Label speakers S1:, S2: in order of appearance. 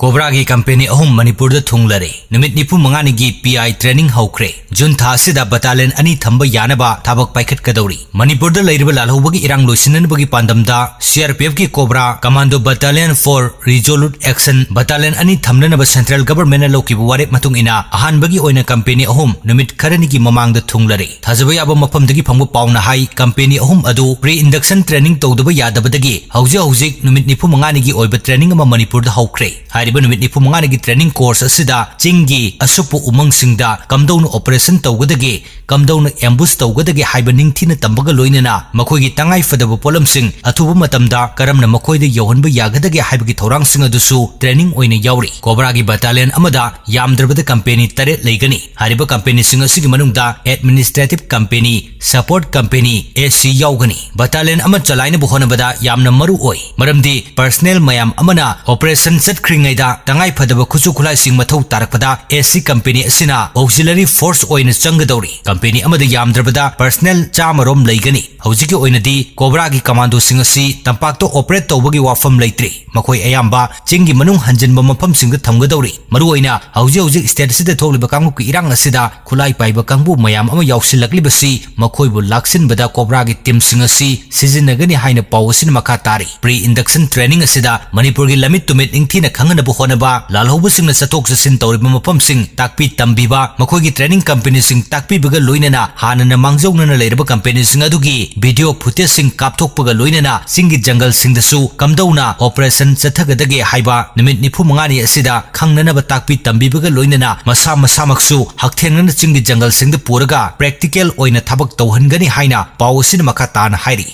S1: Cobra की company अहुम Manipur the थुंगलरे नुमित निफु मंगानी की पीआई ट्रेनिंग हौखरे जुन था सिदा बटालियन अनि थंब यानबा थाबक पाइखट कदौरी मणिपुर द लैरब लालहौबगी इरांग लोइसिननबगी पांदमदा सीआरपीएफ की cobra commando battalion for resolute action battalion अनि थमननब सेंट्रल गवर्नमेंट लौकिबु वारेप मतुंग इना अहानबगी ओइना कंपनी अहुम नुमित खरनी की ममांग द थुंगलरे थाजब याबा मफमदगी फंगबु पावना हाई कंपनी अहुम अदु प्री इंडक्शन ट्रेनिंग तौदब यादबदगी हौजिक नुमित निफु मंगानी की ओइब ट्रेनिंग अमा मणिपुर द हौखरे नुमित निफु मंगानी की ट्रेनिंग कोर्स असिदा चिंगी असुपु उमंग सिंगदा कमदौन ऑपरेशन तौगदगे कमदौन एम्बुस तौगदगे हाइब निंगथिन तंबग लोइनना मखोगी तंगाई फदब पोलम सिंग अथुबु मतमदा करमना मखोइद यौहनब यागदगे हाइबगी थौरांग सिंग अदुसु ट्रेनिंग ओइने यावरी कोबरा की बटालियन अमदा यामद्रबद कंपनी तरे लेगनी हारिब कंपनी सिंग असिगी मनुंगदा एडमिनिस्ट्रेटिव कंपनी सपोर्ट कंपनी एसी यावगनी बटालियन अम चलाइने बुहोनबदा यामना मरु ओइ मरमदी पर्सनल मयाम अमना ऑपरेशन चटख्रिंगैदा तंगाई फदब खुचु खुलाई सिंग मथौ तारकपदा एसी कंपनी असिना ऑक्सिलरी फोर्स ओइन चंगदौरी कंपनी अमद यामद्रबदा पर्सनल चामरोम लेगनी हौजिकी ओइनदी कोबरा की कमांडो सिंग असि तंपाक्तो ऑपरेट तौबगी वाफम लेत्रि मखोई अयाम्बा चिंगी मनुंग हंजनब मफम सिंग थमगदौरी मरु ओइना हौजिक स्टेट सिदा थोगलिबा कांगु की इरांग असिदा खुलाई पाइबा कांगु मयाम अमा यावसिलकलिबसि मखोइबु लाक्सिनबदा कोबरा की टीम सिंग असि सिजिनगनी हाइना पावसिन मखा तारी प्री इंडक्शन ट्रेनिंग असिदा मणिपुर की लमित तुमित इंगथिना खंगनबु होनबा लालहौबु सिंगना चतोक चसिन तौरिबा मफम सिंग ताकपी तंबीबा मखोगी ट्रेनिंग कंपनी सिंग ताकपीबगा लोइनना हानना मांगजौनना लेरबा कंपनी सिंग अदुगी वीडियो फुटेज सिंग कापथोकपगा लोइनना सिंगी जंगल सिंगदसु कमदौना ऑपरेशन चथगदगे हाइबा नुमित निफु मंगानी असिदा खंगननबा ताकपी तंबीबगा लोइनना मसामक्सु हकथेंगना चिंगी जंगल सिंगद पुरगा प्रैक्टिकल ओइना थबक तौहनगनी हाइना पावसिन मखा ताना हाइरी।